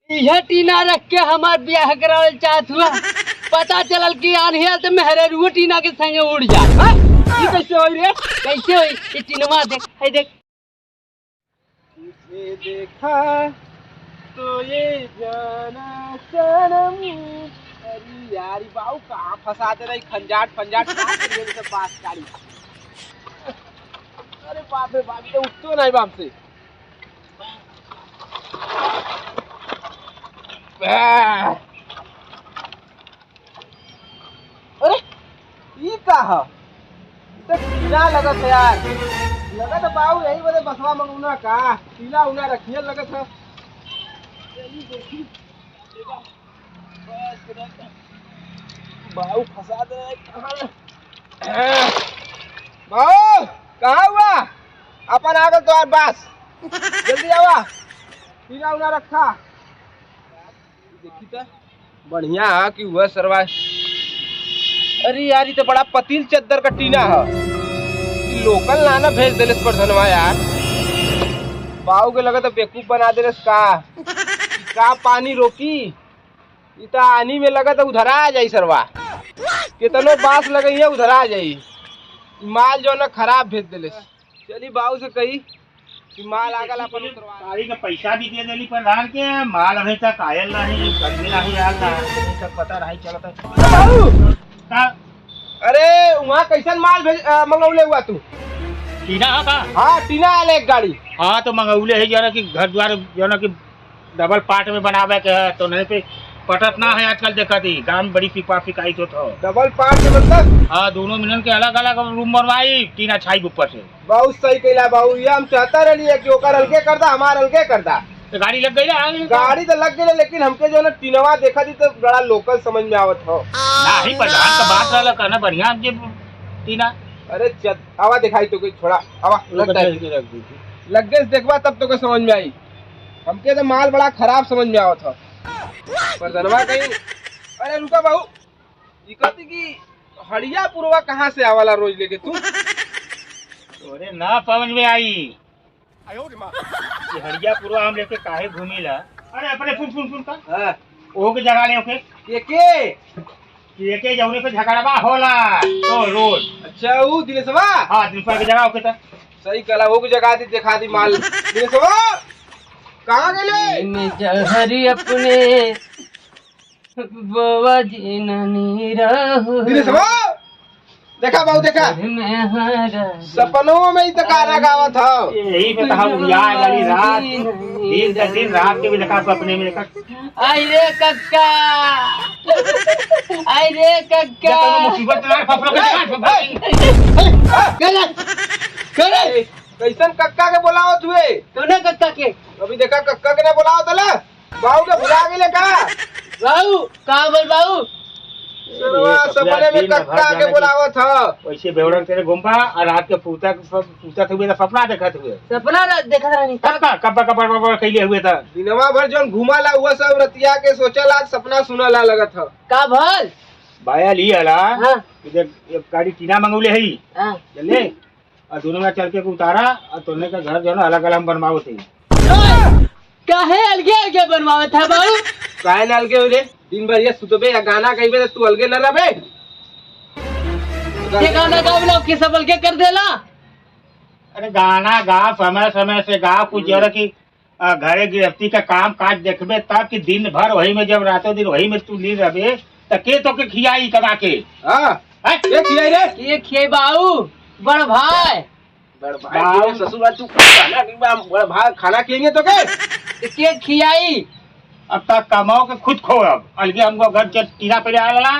यह टीना रख के हमार ब्याह करावल चाहत हुआ। पता चलल कि आन्हिया तो मेहरे टीना के संगे उड़ जा। ये कैसे होई रे? कैसे होई? ये टीनवा देख, है देख। ये देखा तो ये जाना सनम। अरे यार बाबू कहाँ फंसा दे रही खंजाट फंजाट से बात कारी। अरे बाप रे बाप तो उठतो नहीं बाप से। अरे ये का है? तो कीड़ा लगत है यार। लगत है बाबू यही वजह बसवा मंगुना का कीड़ा उना रखिए लगत है। बाबू फंसा दे कहाँ? बाबू कहाँ हुआ? अपन आगल तो यार बस जल्दी आवा। कीड़ा उना रखा देखी तो बढ़िया है कि हुआ सरवा। अरे यार ये तो बड़ा पतील चद्दर का टीना है। लोकल लाना भेज देले पर धनवा यार। बाऊ के लगा तो बेवकूफ बना दे का पानी रोकी। इता आनी में लगा तो उधर आ जाई सरवा। कितनो बांस लगई है उधर आ जाई। माल जो ना खराब भेज देले। चली बाऊ से कही कि माल आगल अपन उतरवा। गाड़ी का पैसा भी दे देली प्रधान के माल अभी तक आयल नहीं गर्मी नहीं आयल ना अभी तक पता नहीं चलता का। अरे वहाँ कैसन माल भेज मंगौले हुआ तू? टीना है का? हाँ टीना आले एक गाड़ी। हाँ तो मंगौले है जो कि घर द्वार जो ना कि डबल पार्ट में बनावे के है तो नहीं पे पटत ना है आजकल देखा थी गाँव में बड़ी फिका फिकाई तो डबल पार्ट में मतलब? हाँ दोनों मिलन के अलग अलग रूम बनवाई टीना छाई ऊपर से। बहुत सही कहला बाबू। ये हम चाहता रही कि ओकर हल्के कर दा हमार हल्के कर दा। तो गाड़ी लग गई ना? गाड़ी तो लग गई लेकिन हमके जो ना टीनवा देखा थी तो बड़ा लोकल समझ में आवत हो। नहीं प्रधान का बात रहा कहना बढ़िया टीना। अरे आवा दिखाई तो कोई छोड़ा आवा लग गए देखवा तब तो समझ में आई। हमके तो माल बड़ा खराब समझ में आवत हो पर धनवा कहीं। अरे रुका बाबू ये कहती कि हड़िया पुरवा कहाँ से आवाला रोज लेके तू? अरे ना समझ में आई हड़िया पूर्वा हम लेके काहे घूमी ला। अरे अपने फुन का ओहो के जगह ले ओके के जौने पे झगड़वा होला तो रोज। अच्छा वो दिनेशवा? हाँ दिनेशवा की जगह ओके तो सही कला वो की जगह दी देखा दी माल। दिनेशवा कहाँ गए? हरी अपने बाबा जी नानी रहू। दिनेशवा देखा बाबू देखा सपनों में ही तो गाना गावत हो। यही पे तो हम याद वाली रात दिन रात के भी देखा सपने में देखा। आई रे कक्का आई रे कक्का मुसीबत कैसन कक्का के बोलाओ तुए? कौन कक्का के? अभी देखा कक्का के ना बोलाओ तले बाबू के भुला गेले का? बाबू कहाँ बोल बाबू? सपने में कक्का के बोलावत हो। वैसे बेवड़न तेरे घुमा और रात के पूता हुए सपना देखत हुए। सपना देखत रहनी कब कैले हुए था दिनवा भर जोन घुमा ला हुआ सब रतिया के सोचला सपना सुनला लगत हो का भल बाया ली हला। हाँ। इधर गाड़ी टीना मंगौले है हाँ। चले और दोनों में चल के उतारा और तोने का घर जो है अलग अलग बनवाओ थे। काहे अलगे अलगे बनवावे था बाबू? काहे ना अलगे रे? दिन भर ये सुतबे या गाना गाइबे तो तू अलगे न रहबे? ये गाना गावला के सब अलगे कर देला। अरे गाना गा समय समय से गा कुछ जरा की घरे गिरफ्ती का काम काज देखबे तब कि दिन भर वही में जब रातों दिन वही में तू ली रहबे तो के तो के खियाई कमा के। हां ये खियाई रे? ये खियाई बाबू बड़ भाई ससुर तू बड़ भाई खाना खिएंगे तो के खियाई? अब तक कमाओ के खुद खो अब अलगे हमको घर के टीना पे आला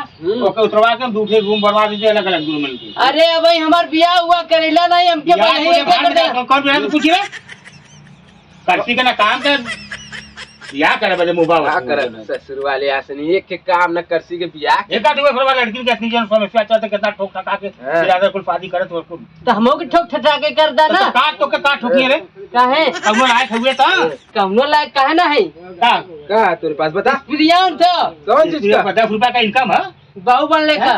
ओके उतरवा के दूसरे रूम बनवा दीजिए अलग अलग रूम मिलके। अरे अब हमार बियाह हुआ करेला नहीं हमके कौन बियाह तो पूछिए करती के ना काम कर बियाह करे बजे मुबावा क्या करे ससुर वाले आसनी एक के काम न करसी के बियाह एका दुए फरवा लड़की के इतनी जन समस्या चलते कितना ठोक ठका के ज्यादा कुल शादी करे तो हमो के ठोक ठटा के कर दा ना काट तो के काट ठोकिए रे काहे कौनो लायक हुए ता कौनो लायक काहे ना है का तेरे पास बता प्रियांत कौन चीज का? 50 रुपया का इनकम है बाबू बनले का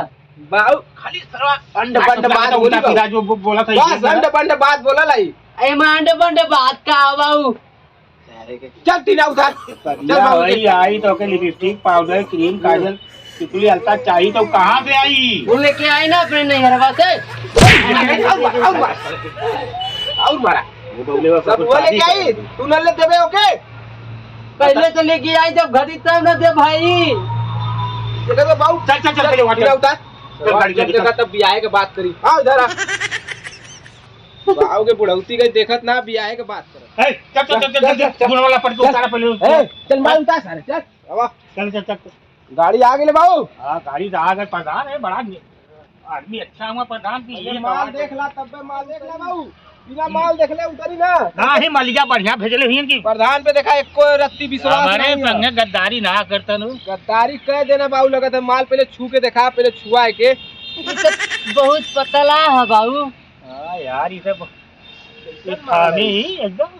बाऊ खाली सरवा अंड बंड बात बोली का जो बोला था बस अंड बंड बात बोला लाई ए मांडे बंडे बात का बाबू करे के चल टीना उतार। चल बाबू वही आई तो के लिपस्टिक पाउडर क्रीम काजल टिकुली अलता चाहिए तो कहाँ से आई? वो लेके आई ना अपने नैहरवा से। और मारा सब वो लेके आई, तू न ले देबे ओके। पहले तो लेके आई जब घड़ी तब ना दे भाई। देखा तो बाबू चल चल चल पहले टीना उतार। चल गाड़ी जब देखा तब बियाहे के बात करी। आओ इधर आ। बाबू के बुढ़ौती के देखत ना बियाहे के बात कर। चल चल चल चल चल गुण वाला पट दो सारा पहले चल माल उतार सारे चल। आवा चल चल चल गाड़ी आ गई बाबू। हाँ गाड़ी तो आ गए। प्रधान है बड़ा आदमी अच्छा हुआ प्रधान की ये माल देख ला तब पे माल देख ला बाबू। बिना माल देख ले उतरी ना। ना ही मलिया बढ़िया भेजले हुई की प्रधान पे देखा एक कोई रत्ती विश्वास हमारे नहीं है। संगे गद्दारी ना करता नु। गद्दारी कह देना बाबू लगा था। माल पहले छू के देखा, पहले छुआ के। बहुत पतला है बाबू। हाँ यार ये सब खामी एकदम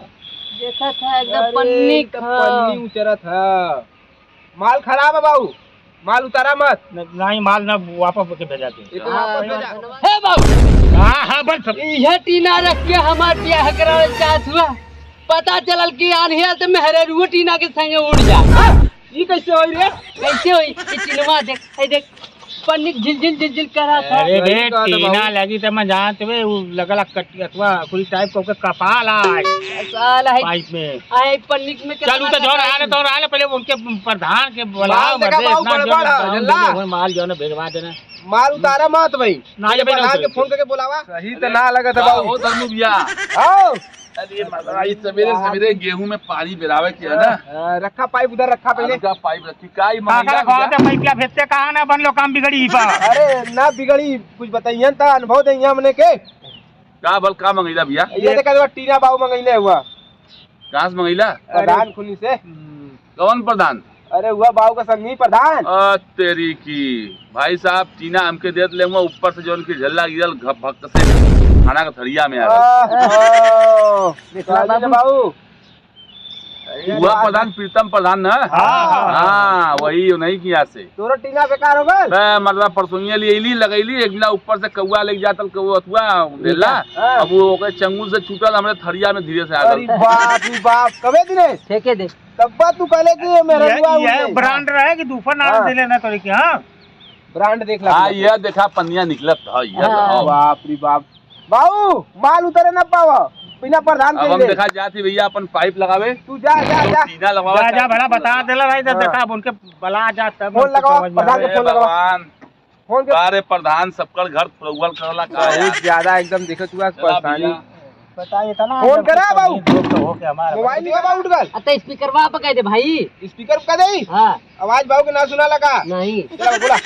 देखा था एकदम पन्नी पन्नी उचरत है। माल खराब है बाबू, माल उतारा मत। नहीं माल ना वापस के भेजा के। ये तो वापस भेजा। हे बाबू हाँ हाँ बस यह टीना रख के हमार ब्याह करावे चाहत हुआ। पता चलल कि आन्हिया से मेहरेरुआ टीना के संगे उड़ जा। ये कैसे होई रे? कैसे होई? ये टीनवा देख, ये देख पन्नी झिल करा था। अरे सही रे बात है टीना बाबू। लगी तो मैं जानते हुए वो लगला कटी अथवा पूरी टाइप को कपाल आए साला है पाइप में। आए पन्नी में चल तो जो रहा तो रहा पहले उनके प्रधान के बुलाओ माल देखा बाबू, गड़बड़ है, जल्ला। माल जो है भेजवा देना। माल उतारा मत भाई। ना ये प्रधान भाई के फोन करके बुलावा। सही तो ना लगा था बाबू। धर्मू भैया आओ। अरे मतलब ये सवेरे सवेरे गेहूं में पानी बिरावे के है ना। रखा पाइप उधर रखा पहले। का पाइप रखी का ये काका महंगा खाओ भैया? तो पैसा भेजते कहाँ ना बन लो काम बिगड़ी ही पा। अरे ना बिगड़ी कुछ बताइए था, अनुभव दे हमने के। का बल का मंगैला भैया? ये देखा टीना बाबू मंगैले हुआ कहाँ से मंगैला? प्रधान खुनी से। कौन प्रधान? अरे हुआ बाबू का संगी प्रधान। तेरी की भाई साहब टीना हमके देत ले ऊपर से जो उनकी झल्ला गिरल भक्त से खाना का थड़िया में आ गया बाबू। हुआ प्रधान प्रीतम प्रधान ना। हाँ वही नहीं किया से तोरो टीना बेकार हो गल। मतलब परसों लिए लगैली एक गिला ऊपर से कौआ लेके जातल कौआ अथवा देला। अब वो ओके चंगुल से छूटल हमरे थड़िया में धीरे से आ अरे गल। बाप रे बाप कबे दिने ठेके दे। तब तू कहले कि मेरा ये ब्रांड रहे कि दूसरा नाम दे लेना तो कि हाँ ब्रांड देख ला। हाँ यह देखा पन्निया निकलत था यह। बाप रे बाप बाबू माल उतरे ना पावा बिना प्रधान अब हम के। देखा जाती भैया अपन पाइप लगावे तू जा जा जा टीना लगवावे। जा भला बता देला भाई तो देखा अब उनके बला जा तब फोन लगाओ, प्रधान के फोन लगाओ। भगवान फोन के सारे प्रधान सबकर घर प्रज्वल करला का बहुत ज्यादा एकदम देखत हुआ परेशानी। बताइए तना फोन करा बाबू। हो के हमारा मोबाइल नहीं बाबू उठ गल। अतः स्पीकर वहाँ पका दे भाई। स्पीकर का दे हाँ आवाज बाबू के ना सुना लगा। नहीं चला बोला।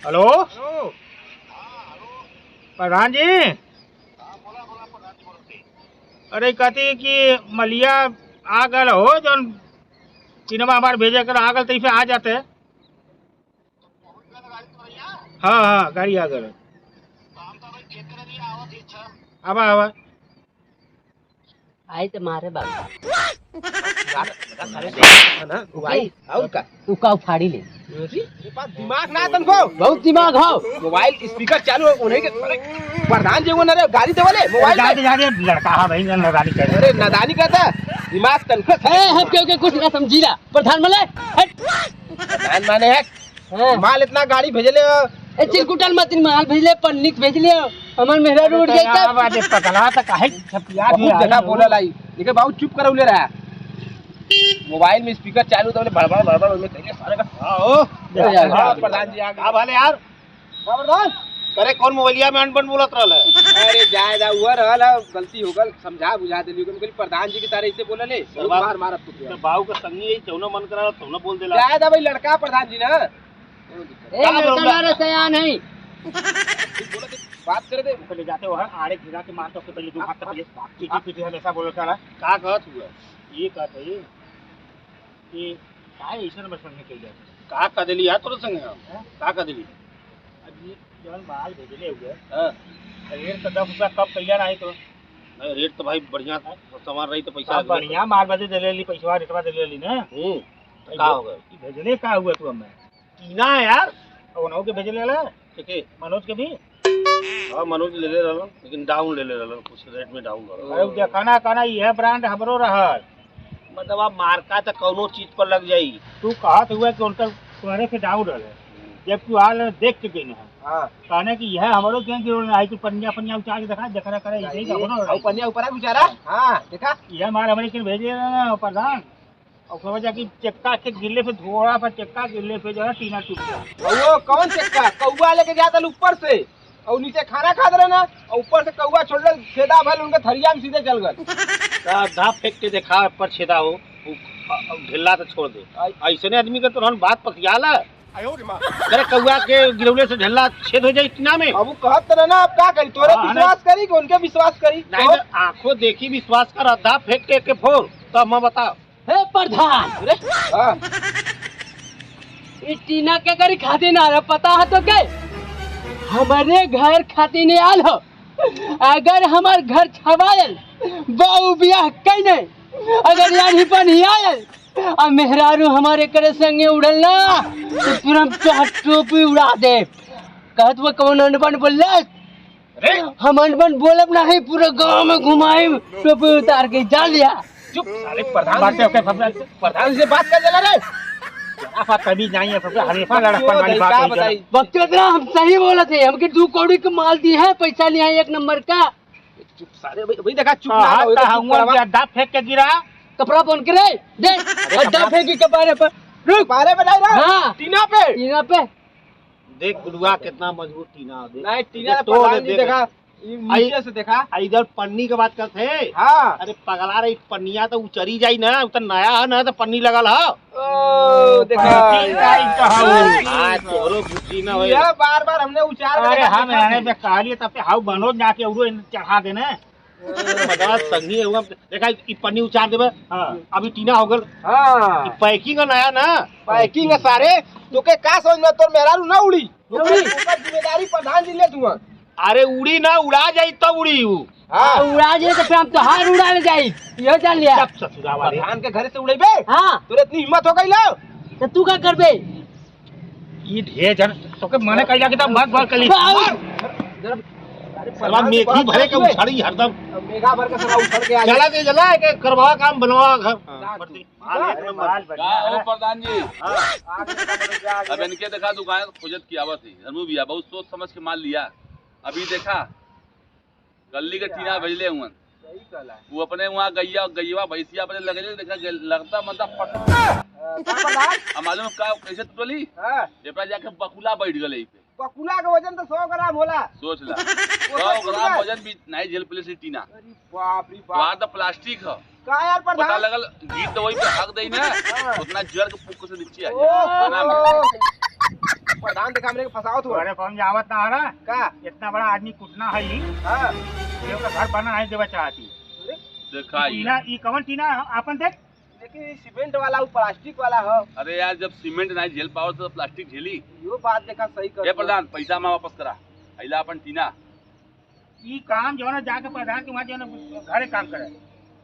हेलो प्रधान जी। अरे कहती कि मलिया आ गल हो जौन सिनेमा हमारे भेजे कर आ गल तो आ जाते। हाँ हाँ गाड़ी आ गल। आवा आवा आई तो मारे बाबू। मोबाइल और का तू का फाड़ी ले। तेरे पास दिमाग ना तुमको। बहुत दिमाग हो। मोबाइल स्पीकर चालू है उन्हीं के प्रधान जी वो ना गाड़ी दे वाले मोबाइल में। जाते जाते लड़का हाँ भाई लड़ानी कर अरे नादानी करता दिमाग तनखत है। हम क्यों कुछ ना समझी रहा प्रधान मले। प्रधान माने है माल इतना गाड़ी भेजले। ए चिरकुटल मत माल भेजले पन्निक भेजले हमर मेहरा रोड गई तब बात पकड़ा तो काहे छपिया बहुत जगह बोला लाई लेकिन बाबू चुप कर उले रहा। मोबाइल में स्पीकर चालू तो बड़बड़ में तेरे सारे का आओ प्रधान जी आ गए। अब हाले यार प्रधान करे कौन मोबाइलिया में अनबन बोलत रहल। अरे जाए जा हुआ रहल गलती हो गल समझा बुझा देली हम कहली प्रधान जी के सारे ऐसे बोलले मार मारत तू बाऊ के संगी चौनो मन करा तौनो बोल देला। जाए जा भाई लड़का प्रधान जी ना ए लड़का रे सयान है। बात कर दे पहले जाते हो आड़े गिरा के मारतो के पहले दो हाथ पहले पीछे पीछे हमेशा बोलत रहा का कहत हुआ ये कहत है कि काय ऐसा बस में निकल जाए का कह देली यार तोरे संग का कह देली अब ये जवन माल भेजले हुए हां रेट तो 10 रुपया कब कइला नहीं तो नहीं रेट तो भाई बढ़िया सामान रही तो पैसा बढ़िया माल बदे दे लेली पैसा रेटवा दे लेली ना का हो गया भेजले का हुआ तू हमें कीना यार ओनहु के भेजले ले ठीक है मनोज के भी। हाँ मनोज ले ले रहलन लेकिन डाउन ले ले रहलन कुछ रेट में डाउन रहलन। अरे देखा ना कहना ये ब्रांड हमरो रहल मतलब आप मारका तो कौनो चीज पर लग जाई। तू कहत हुआ कि उनका तुम्हारे से डाउट है, जब तू हाल देख के गई है हाँ कहने की यह हमारो क्या गिरो आई तू पन्निया पन्निया उचार के देखा देखा करे यही का होना और पन्निया ऊपर है बेचारा। हाँ देखा यह मार हमारे के भेजे ना प्रधान और समझ कि चक्का के गिल्ले पे थोड़ा पर चक्का गिल्ले पे जो है टीना टूट गया। और वो कौन चक्का कौआ लेके जाता ऊपर से और नीचे खाना खाते रहे ना और ऊपर से कौआ छोड़ दे छेदा भल उनके थरिया में सीधे चल गए। धा फेंक के देखा पर छेदा हो ढिल्ला तो छोड़ दे ऐसे आदमी का तो बात पसियाला अरे कौआ के गिरौले से ढिल्ला छेद हो जाए टीना में। अब वो कहत रहे ना अब क्या करी तोरे विश्वास करी कि उनके विश्वास करी। नहीं तो आंखों देखी विश्वास कर धा फेंक के फोड़ तब मैं बताओ। हे प्रधान हाँ इस टीना के करी खाते ना रहा पता है तो क्या हमारे घर खाते नहीं आल हो अगर हमार घर छवायल बहु ब्याह कई नहीं अगर यानी पर नहीं आयल और मेहरारू हमारे करे संगे उड़ल ना तो तुरंत टोपी उड़ा दे कहत वो कौन अनबन बोल हम अनबन बोलब नहीं पूरे गांव में घुमाए टोपी उतार के जा लिया। चुप साले प्रधान से बात कर जला रे कभी नहीं है हमेशा लड़कपन वाली बात है। वक्त हम सही बोले थे हमके 2 कौड़ी के माल दी है पैसा नहीं आया 1 नंबर का। चुप सारे भाई देखा चुप ना अड्डा फेंक के गिरा कपड़ा पहन के रे दे अड्डा फेंकी कपारे पर रुक पारे पे नहीं रहा हाँ टीना पे देख गुरुआ कितना मजबूत टीना देख नहीं टीना तो प्रधान जी देखा नीचे से देखा इधर पन्नी के बात करते हैं। हाँ अरे पगला रही पन्निया तो उचरी जाई ना तो नया है ना तो पन्नी लगल है ओ देखा तोरो बुद्धि ना हो। यह बार हमने उचार अरे हम रहने पे कहलिए तब हाउ बनो जाके उरो चढ़ा देने मतलब संगी हुआ देखा ई पन्नी उचार देबे अभी टीना हो गल। हाँ पैकिंग नया ना पैकिंग है सारे तो के का समझ में तोर मेहरारू ना उड़ी जिम्मेदारी प्रधान जी ले तू। अरे उड़ी ना उड़ा जाई तब उड़ी ऊ हाँ उड़ा जे तो फिर हम तो हार उड़ाने जाई यो जान लिया सब ससुरा वाले प्रधान के घर से उड़ेबे। हाँ तोरे इतनी हिम्मत हो गई लो तो तू क्या करबे ई ढेर जन तो के मने कइला के तब मत भर कली सरवा मेघी भरे के उछड़ी हरदम मेगा भर के सरा उछड़ के आ चला दे जला के करवा काम बनवा घर ओ प्रधान जी अब इनके देखा दुकान खोजत की आवत है धर्मू भैया बहुत सोच समझ के माल लिया। अभी देखा गली के टीना भेजले हुआ वो अपने वहाँ गैया भैंसिया अपने लगे देखा लगता मतलब फट मालूम का कैसे टूटली जेपरा जाके बकुला बैठ गए बकुला का वजन तो 100 ग्राम होला सोच ला 100 ग्राम वजन भी नहीं झेल पले से टीना बाप रे बाहर तो प्लास्टिक है का यार पता प्रधान लगल गीत तो वही पे हक दई ना उतना जड़ के पुक से नीचे आ प्रधान देखा हमने फसावत हुआ अरे कौन जावत ना रहा का इतना बड़ा आदमी कुटना है ही हां ये का घर बना है देवा चाहती देखा टीना ई कवन टीना अपन देख लेकिन ये सीमेंट वाला वो प्लास्टिक वाला है। अरे यार जब सीमेंट नहीं झेल पाओ तो प्लास्टिक झेली यो बात देखा सही कर ये प्रधान पैसा में वापस करा अइला अपन टीना ई काम जो है ना जाके प्रधान के वहाँ जो है ना घरे काम करे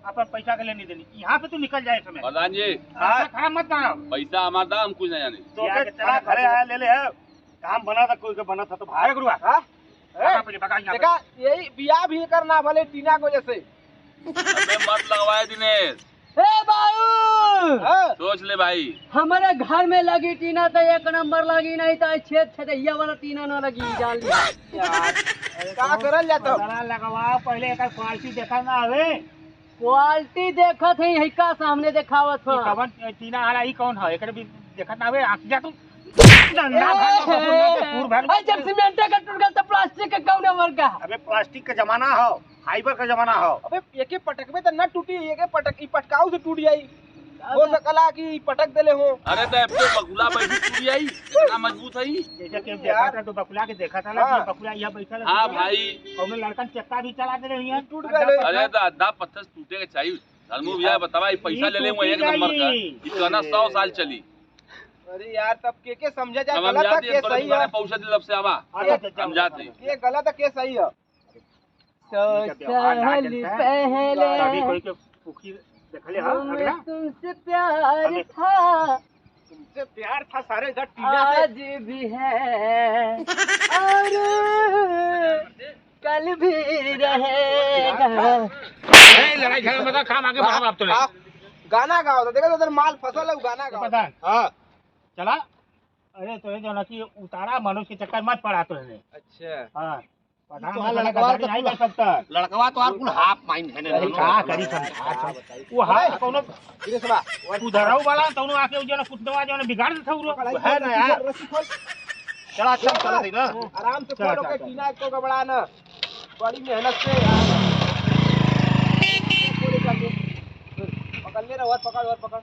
अपन पैसा के लेने देनी यहाँ पे तू निकल जाए समय प्रधान जी खराब मत बनाओ पैसा हमारा दाम कुछ नहीं जाने तो के चला घरे आया ले ले काम बना था कोई के बना था तो भारे गुरुआ हां पहले बगा यहाँ देखा यही बियाह भी करना भले टीना को जैसे अबे मत लगवाए दिनेश हे बाबू सोच ले भाई हमारे घर में लगी टीना तो 1 नंबर लगी नहीं तो छेद छेदैया वाला टीना न लगी जान लिया यार का करल जाता लगवाओ पहले एक क्वालिटी देखा ना हवे क्वालिटी देखत है यही का सामने दिखावत ई है कवन टीना वाला ई कौन है एकरे भी देखत ना हवे आंख जा तू जब सीमेंट का टूट गया तो प्लास्टिक का कौन नंबर का अबे प्लास्टिक का जमाना हो फाइबर का जमाना हो अबे एके पटक में तो न टूटी एके पटक ई पटकाऊ से टूट जाई हो सकला कि पटक देले हो। अरे तो अपने बकुला बैठी टूटी आई इतना मजबूत है जैसे कि देखा था तो बकुला के देखा था ना कि बकुला यहाँ बैठा हाँ भाई कौन लड़कन चक्का भी चला दे रही है टूट गए। अरे तो आधा पत्थर टूटे के चाहिए धर्मू भैया बतावा पैसा ले लेंगे 1 नंबर का इतना 100 साल चली अरे यार तब के समझा जाए हम गलत है जाते के सही है पहुंचा दिल अब से आवा हम जाते ये गलत है के सही है। पहले अभी कोई के पुखी देखले हां अगला तुमसे प्यार था तुमसे प्यार था सारे घर टीना से आज भी है और कल भी रहेगा। लड़ाई झगड़ा मत काम आगे बढ़ाओ आप तो गाना गाओ तो देखो उधर माल फसल है वो गाना गाओ। प्रधान हाँ चला। अरे तो ये जो ना कि उतारा मनुष्य के चक्कर मत पड़ा तो है। अच्छा हाँ प्रधान तो मसाला लड़कवा गद्दारी नहीं कर सकता। लड़कवा तो आपको हाफ माइंड है अरे का करी समझा वो हाँ कोनो धीरे से बा उधराऊ वाला तो आके जो ना कुत्तवा जो ना बिगाड़ देता वो है ना यार रस्सी खोल चला अच्छा चला थी ना आराम से चल, खोलो चल, के चल। टीना को गबड़ा ना बड़ी मेहनत से पकड़ ले रहा और पकड़